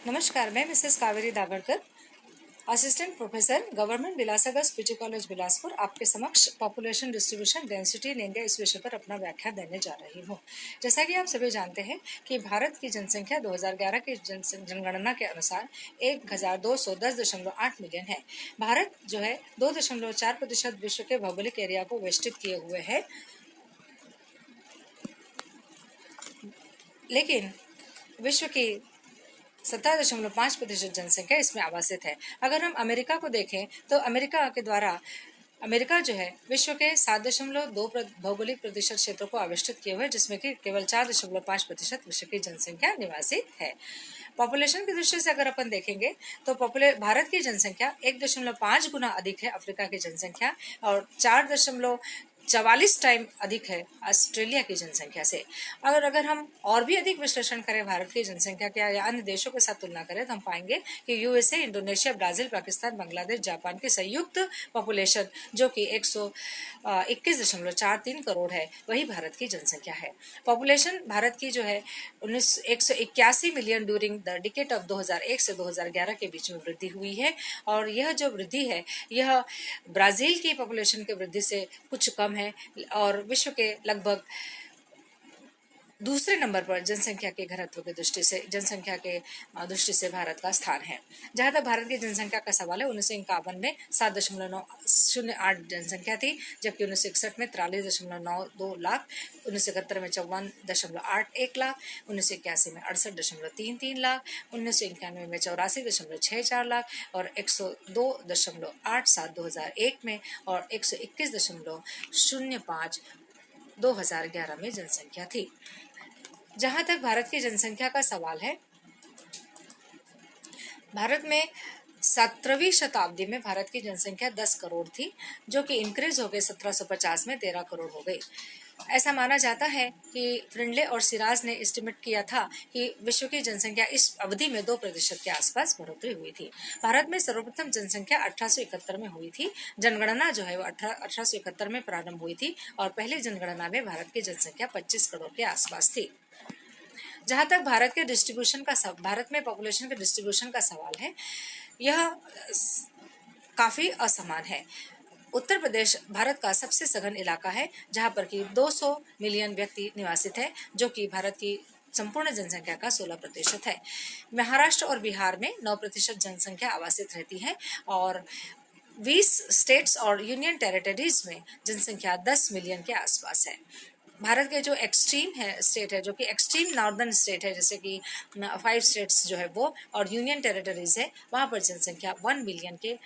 नमस्कार, मैं Mrs Kaveri Dabhadkar, assistant professor government Bilasgar PG college Bilaspur आपके समक्ष population distribution density in India इस विषय पर अपना व्याख्यान देने जा रही हूँ। जैसा कि आप सभी जानते हैं कि भारत की जनसंख्या 2011 की जनगणना के अनुसार 1210.8 मिलियन है। भारत जो है 2.4% विश्व के भौगोलिक एरिया को वेष्टित किए हुए है, लेकिन विश्व की 17.5% जनसंख्या इसमें आवासित है। अगर हम अमेरिका को देखें तो अमेरिका जो है विश्व के 7.2 भौगोलिक प्रतिशत क्षेत्रों को आविष्टित किए हुए, जिसमें कि केवल 4.5% विश्व की जनसंख्या निवासित है। पॉपुलेशन की दृष्टि से अगर अपन देखेंगे तो भारत की जनसंख्या 1.5 गुना अधिक है अफ्रीका की जनसंख्या और 4.44 टाइम अधिक है ऑस्ट्रेलिया की जनसंख्या से। अगर हम और भी अधिक विश्लेषण करें भारत की जनसंख्या के या अन्य देशों के साथ तुलना करें तो हम पाएंगे कि USA, Indonesia, Brazil, Pakistan, Bangladesh, Japan की संयुक्त पॉपुलेशन जो कि 121.43 करोड़ है, वही भारत की जनसंख्या है। पॉपुलेशन भारत की जो है 181 million during the decade of 2001 से 2011 के बीच में वृद्धि हुई है, और यह जो वृद्धि है यह ब्राजील की पॉपुलेशन की वृद्धि से कुछ कम है और विश्व के लगभग दूसरे नंबर पर जनसंख्या के घनत्व की जनसंख्या के दृष्टि से भारत का स्थान है। जहां तक भारत की जनसंख्या का सवाल है, 1951 में 7.908 जनसंख्या थी, जबकि 1961 में 43.92 लाख, 1971 में 54.81 लाख, 1981 में 68.33 लाख, 1991 में 84.64 लाख और 102.87 2001 में और 121.05 2011 में जनसंख्या थी। जहां तक भारत की जनसंख्या का सवाल है, भारत में 17वीं शताब्दी में भारत की जनसंख्या 10 करोड़ थी, जो कि इंक्रीज हो गई 1750 में 13 करोड़ हो गई। ऐसा माना जाता है कि फ्रिंडले और सिराज ने एस्टिमेट किया था कि विश्व की जनसंख्या इस अवधि में 2% के आसपास बढ़ोतरी हुई थी। भारत में सर्वप्रथम जनसंख्या 1871 में हुई थी। जनगणना जो है वो 1871 में प्रारंभ हुई थी और पहली जनगणना में भारत की जनसंख्या 25 करोड़ के आसपास थी। जहां तक भारत में पॉपुलेशन के डिस्ट्रीब्यूशन का सवाल है, यह काफी असमान है। उत्तर प्रदेश भारत का सबसे सघन इलाका है, जहां पर कि 200 मिलियन व्यक्ति निवासित है, जो कि भारत की संपूर्ण जनसंख्या का 16% है। महाराष्ट्र और बिहार में 9% जनसंख्या आवासित रहती है और 20 स्टेट्स और यूनियन टेरिटरीज में जनसंख्या 10 मिलियन के आसपास है। भारत के जो एक्सट्रीम है स्टेट है, जो कि एक्सट्रीम नॉर्दर्न स्टेट है, जैसे कि 5 स्टेट्स जो है वो और यूनियन टेरिटरीज है, वहाँ पर जनसंख्या 1 मिलियन के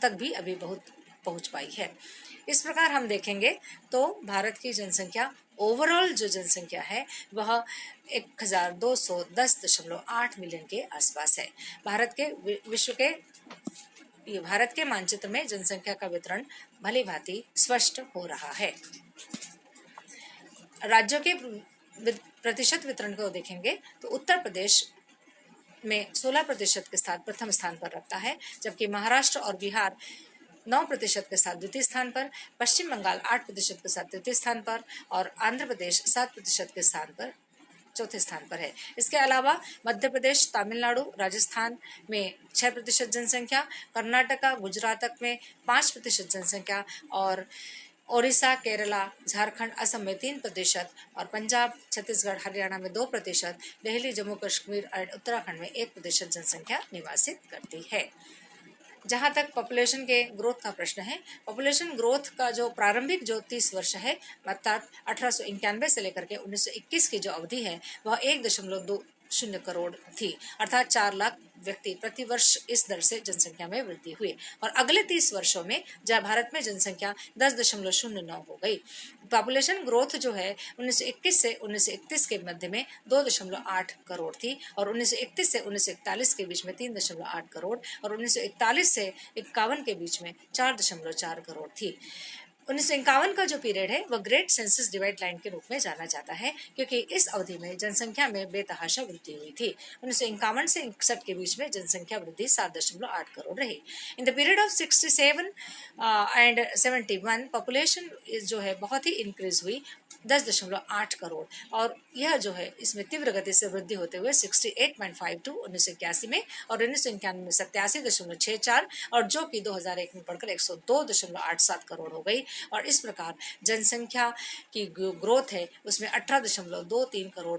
तक भी अभी बहुत पहुँच पाई है। इस प्रकार हम देखेंगे तो भारत की जनसंख्या ओवरऑल जो जनसंख्या है वह 1210.8 मिलियन के आसपास है। भारत के मानचित्र में जनसंख्या का वितरण भली भांति स्पष्ट हो रहा है। राज्यों के प्रतिशत वितरण को देखेंगे तो उत्तर प्रदेश में 16% के साथ प्रथम स्थान पर रखता है, जबकि महाराष्ट्र और बिहार 9% के साथ द्वितीय स्थान पर, पश्चिम बंगाल 8% के साथ तृतीय स्थान पर और आंध्र प्रदेश 7% के स्थान पर चौथे स्थान पर है। इसके अलावा मध्य प्रदेश, तमिलनाडु, राजस्थान में 6% जनसंख्या, कर्नाटका, गुजरात में 5% जनसंख्या और ओडिशा, केरला, झारखंड, असम में 3% और पंजाब, छत्तीसगढ़, हरियाणा में 2%, दिल्ली, जम्मू कश्मीर और उत्तराखंड में 1% जनसंख्या निवासित करती है। जहां तक पॉपुलेशन के ग्रोथ का प्रश्न है, पॉपुलेशन ग्रोथ का जो प्रारंभिक जो 30 वर्ष है, अर्थात 1891 से लेकर के 1921 की जो अवधि है वह 1.20 करोड़ थी, अर्थात 4 लाख व्यक्ति प्रति वर्ष इस दर से जनसंख्या में वृद्धि हुई और अगले 30 वर्षों में जहाँ भारत में जनसंख्या 10.09 हो गई। पॉपुलेशन ग्रोथ जो है 1921 से 1931 के मध्य में 2.8 करोड़ थी और 1931 से 1941 के बीच में 3.8 करोड़ और 1941 से 51 के बीच में 4.4 करोड़ थी। 1951 का जो पीरियड है वह ग्रेट सेंसस डिवाइड लाइन के रूप में जाना जाता है, क्योंकि इस अवधि में जनसंख्या में बेतहाशा वृद्धि हुई थी। 1951 से 61 के बीच में जनसंख्या वृद्धि 7.8 करोड़ रही। In the period of 67 and 71 population जो है बहुत ही इंक्रीज हुई 10.8 करोड़, और यह जो है इसमें तीव्र गति से वृद्धि होते हुए 68.52 1981 में और 1991 में 87.64 और जो कि 2001 में बढ़कर 102.87 करोड़ हो गई। और इस प्रकार जनसंख्या की ग्रोथ है उसमें 18.23 करोड़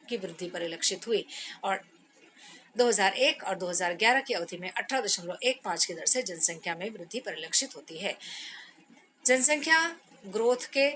की वृद्धि परिलक्षित हुई, और 2001 और 2011 की अवधि में 18.15 की दर से जनसंख्या में वृद्धि परिलक्षित होती है। जनसंख्या ग्रोथ के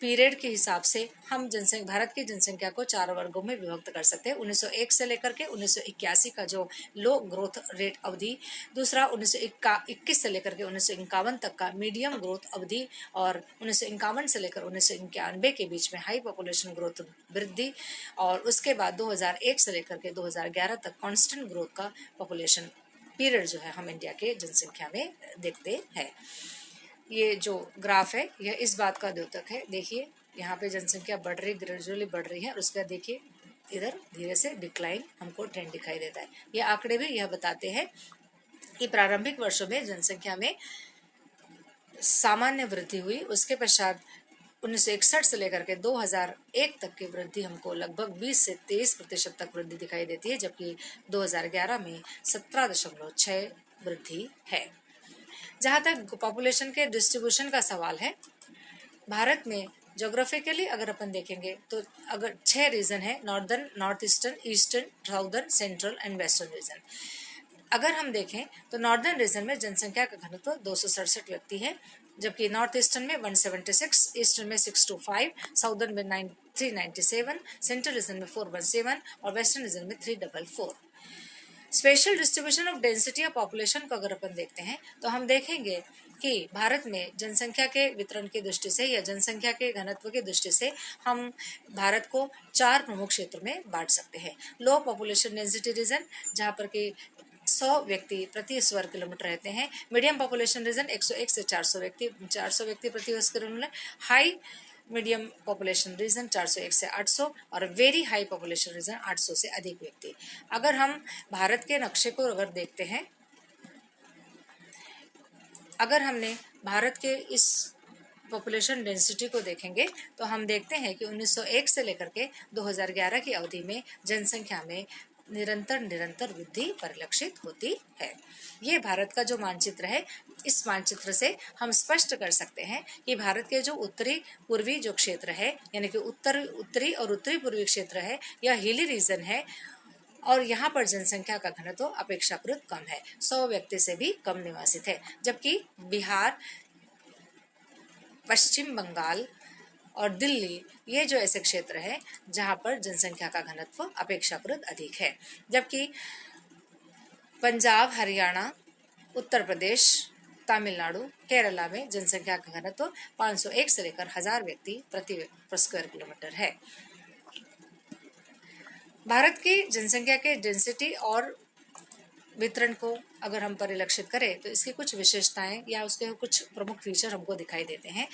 पीरियड के हिसाब से हम भारत की जनसंख्या को 4 वर्गों में विभक्त कर सकते हैं। 1901 से लेकर के 1981 का जो लो ग्रोथ रेट अवधि, दूसरा 1921 से लेकर के 1951 तक का मीडियम ग्रोथ अवधि, और 1951 से लेकर 1991 के बीच में हाई पॉपुलेशन ग्रोथ वृद्धि, और उसके बाद 2001 से लेकर के 2011 तक कांस्टेंट ग्रोथ का पॉपुलेशन पीरियड जो है हम इंडिया के जनसंख्या में देखते हैं। ये जो ग्राफ है यह इस बात का द्योतक है। देखिए यहाँ पे जनसंख्या बढ़ रही, ग्रेजुअली बढ़ रही है, और उसका देखिए इधर धीरे से डिक्लाइन हमको ट्रेंड दिखाई देता है। ये आंकड़े भी यह बताते हैं कि प्रारंभिक वर्षों में जनसंख्या में सामान्य वृद्धि हुई, उसके पश्चात 1961 से लेकर के 2001 तक की वृद्धि हमको लगभग 20 से 23% तक वृद्धि दिखाई देती है, जबकि 2011 में 17.6 वृद्धि है। जहाँ तक पॉपुलेशन के डिस्ट्रीब्यूशन का सवाल है, भारत में जोग्राफिकली अगर अपन देखेंगे तो अगर 6 रीजन है, northern, north eastern, eastern, southern, central and western region. अगर हम देखें तो नॉर्दर्न रीजन में जनसंख्या का घनत्व 267 व्यक्ति है, जबकि नॉर्थ ईस्टर्न में 176, ईस्टर्न में 625, साउदर्न में 397, सेंट्रल रीजन में 417 और वेस्टर्न रीजन में 344। Special distribution of density of population को अगर अपन देखते हैं तो हम देखेंगे कि भारत में जनसंख्या के वितरण की दृष्टि से या जनसंख्या के घनत्व की दृष्टि से हम भारत को 4 प्रमुख क्षेत्र में बांट सकते हैं। लो पॉपुलेशन डेंसिटी रीजन, जहाँ पर कि 100 व्यक्ति प्रति स्क्वायर किलोमीटर रहते हैं। मीडियम पॉपुलेशन रीजन 101 से 400 व्यक्ति प्रति square kilometre. High medium population region 401 से 800 और वेरी हाई पॉपुलेशन रीजन 800 से अधिक व्यक्ति। अगर हम भारत के नक्शे को अगर देखते हैं, अगर हमने भारत के इस पॉपुलेशन डेंसिटी को देखेंगे तो हम देखते हैं कि 1901 से लेकर के 2011 की अवधि में जनसंख्या में निरंतर वृद्धि परिलक्षित होती है। ये भारत का जो मानचित्र है, इस मानचित्र से हम स्पष्ट कर सकते हैं कि भारत के जो उत्तरी पूर्वी जो क्षेत्र है, यानी कि उत्तरी और उत्तरी पूर्वी क्षेत्र है, यह हिली रीजन है और यहाँ पर जनसंख्या का घनत्व अपेक्षाकृत कम है, 100 व्यक्ति से भी कम निवासित है, जबकि बिहार, पश्चिम बंगाल और दिल्ली ये जो ऐसे क्षेत्र है जहाँ पर जनसंख्या का घनत्व अपेक्षाकृत अधिक है, जबकि पंजाब, हरियाणा, उत्तर प्रदेश, तमिलनाडु, केरला में जनसंख्या का घनत्व 501 से लेकर 1000 व्यक्ति प्रति स्क्वायर किलोमीटर है। भारत की जनसंख्या के डेंसिटी और वितरण को अगर हम परिलक्षित करें तो इसकी कुछ विशेषताएं या उसके कुछ प्रमुख फीचर हमको दिखाई देते हैं।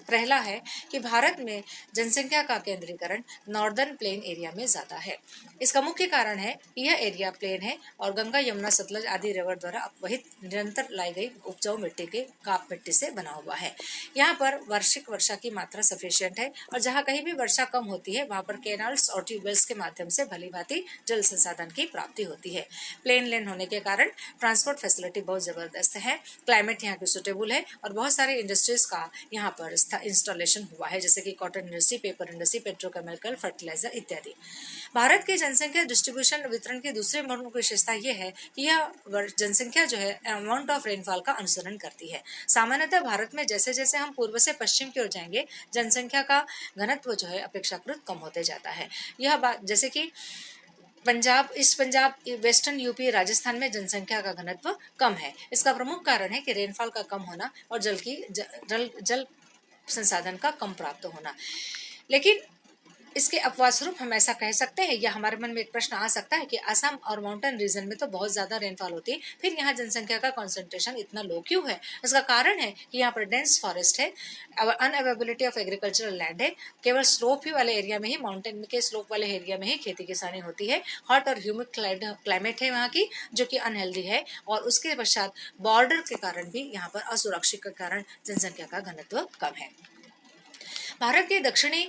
पहला है कि भारत में जनसंख्या का केंद्रीकरण नॉर्दर्न प्लेन एरिया में ज़्यादा है। इसका मुख्य कारण है कि यह एरिया प्लेन है और गंगा, यमुना, सतलज आदि रिवर द्वारा अपवहित निरंतर लाई गई उपजाऊ मिट्टी के काप मिट्टी से बना हुआ है। यहाँ पर वार्षिक वर्षा की मात्रा सफिशियंट है और जहाँ कहीं भी वर्षा कम होती है वहाँ पर कैनाल्स और ट्यूबवेल्स के माध्यम से भली भांति जल संसाधन की प्राप्ति होती है। प्लेन लैंड होने के कारण ट्रांसपोर्ट फैसिलिटी बहुत ज़बरदस्त है, क्लाइमेट यहाँ की सुटेबल है और बहुत सारे इंडस्ट्रीज का यहाँ पर इंस्टॉलेशन हुआ है, जैसे कि cotton industry, paper industry, petrochemical, fertiliser इत्यादि। भारत के जनसंख्या डिस्ट्रीब्यूशन वितरण की दूसरी प्रमुख विशेषता यह है कि यह जनसंख्या जो है अमाउंट ऑफ रेनफॉल का अनुसरण करती है। सामान्यतः भारत में जैसे जैसे हम पूर्व से पश्चिम की ओर जाएंगे जनसंख्या का घनत्व जो है अपेक्षाकृत कम होते जाता है। यह बात जैसे कि पंजाब, वेस्टर्न यूपी, राजस्थान में जनसंख्या का घनत्व कम है। इसका प्रमुख कारण है कि रेनफॉल का कम होना और जल संसाधन का कम प्राप्त होना। लेकिन इसके अपवाद स्वरूप हम ऐसा कह सकते हैं, या हमारे मन में एक प्रश्न आ सकता है कि असम और माउंटेन रीजन में तो बहुत ज्यादा रेनफॉल होती है, फिर यहाँ जनसंख्या का कॉन्सेंट्रेशन इतना लो क्यों है? इसका कारण है कि यहाँ पर डेंस फॉरेस्ट है, अनअवेबिलिटी ऑफ एग्रीकल्चरल लैंड है, केवल स्लोप ही वाले एरिया में ही, माउंटेन के स्लोप वाले एरिया में ही खेती किसानी होती है, हॉट और ह्यूमिड क्लाइमेट है वहाँ की जो कि अनहेल्दी है, और उसके पश्चात बॉर्डर के कारण भी यहाँ पर असुरक्षित के कारण जनसंख्या का घनत्व कम है। भारत के दक्षिणी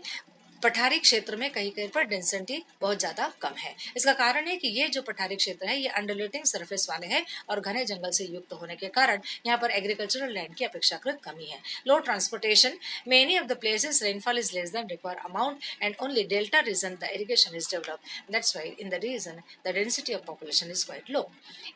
पठारी क्षेत्र में कहीं कहीं पर डेंसिटी बहुत ज्यादा कम है। इसका कारण है कि ये जो पठारी क्षेत्र है ये अंडरलेटिंग सरफेस वाले हैं और घने जंगल से युक्त होने के कारण यहाँ पर एग्रीकल्चरल लैंड की अपेक्षाकृत कमी है। Low transportation, many of the places rainfall is less than required amount and only delta region the irrigation is developed, that's why in the region the density of population is quite low.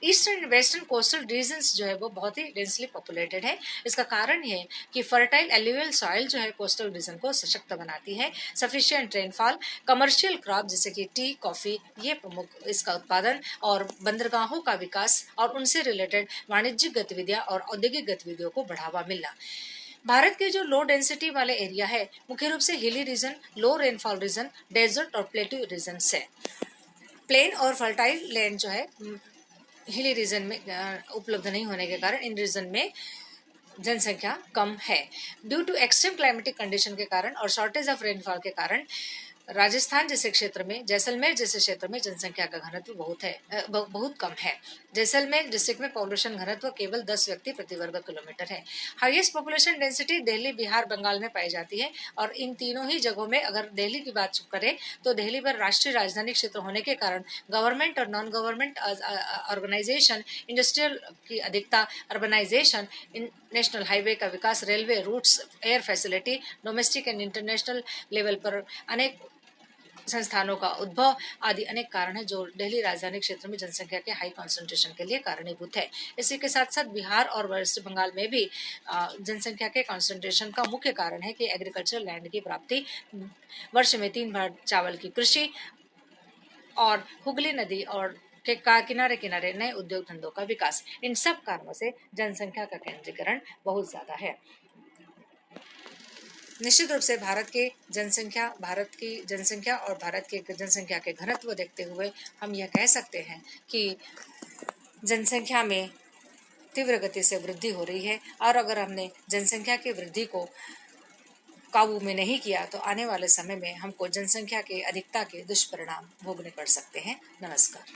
Eastern and western coastal regions जो है वो बहुत ही densely populated है। इसका कारण है कि fertile alluvial soil जो है कोस्टल रीजन को सशक्त बनाती है, सफिशिएंट रेनफॉल, कमर्शियल क्रॉप जैसे कि टी, कॉफी, ये प्रमुख इसका उत्पादन, और बंदरगाहों का विकास और उनसे रिलेटेड वाणिज्यिक गतिविधियां और औद्योगिक गतिविधियों को बढ़ावा मिलना। भारत के जो लो डेंसिटी वाले एरिया है मुख्य रूप से hilly region, low rainfall region, desert और प्लेट्यू रीजन से। प्लेन और फर्टाइल लैंड जो है हिली रीजन में उपलब्ध नहीं होने के कारण इन रीजन में जनसंख्या कम है। Due to extreme climatic condition के कारण और शॉर्टेज ऑफ रेनफॉल के कारण राजस्थान जैसे क्षेत्र में, जैसलमेर जैसे क्षेत्र में जनसंख्या का घनत्व बहुत कम है। जैसलमेर डिस्ट्रिक्ट में पॉपुलेशन घनत्व केवल 10 व्यक्ति प्रति वर्ग किलोमीटर है। Highest population density Delhi, Bihar, Bengal में पाई जाती है, और इन तीनों ही जगहों में अगर दिल्ली की बात करें तो दिल्ली पर राष्ट्रीय राजधानी क्षेत्र होने के कारण गवर्नमेंट और नॉन गवर्नमेंट ऑर्गेनाइजेशन, इंडस्ट्रियल की अधिकता, अर्बनाइजेशन, नेशनल हाईवे का विकास, railway routes, air facility, domestic and international level पर अनेक संस्थानों का उद्भव आदि अनेक कारण है जो दिल्ली राजधानी क्षेत्र में जनसंख्या के हाई कॉन्सेंट्रेशन के लिए कारणीभूत है। इसी के साथ साथ बिहार और वेस्ट बंगाल में भी जनसंख्या के कॉन्सेंट्रेशन का मुख्य कारण है कि एग्रीकल्चरल लैंड की प्राप्ति, वर्ष में 3 बार चावल की कृषि, और हुगली नदी और के किनारे किनारे नए उद्योग धंधों का विकास, इन सब कारणों से जनसंख्या का केंद्रीकरण बहुत ज्यादा है। निश्चित रूप से भारत की जनसंख्या और भारत के जनसंख्या के घनत्व देखते हुए हम यह कह सकते हैं कि जनसंख्या में तीव्र गति से वृद्धि हो रही है, और अगर हमने जनसंख्या की वृद्धि को काबू में नहीं किया तो आने वाले समय में हमको जनसंख्या के अधिकता के दुष्परिणाम भोगने पड़ सकते हैं। नमस्कार।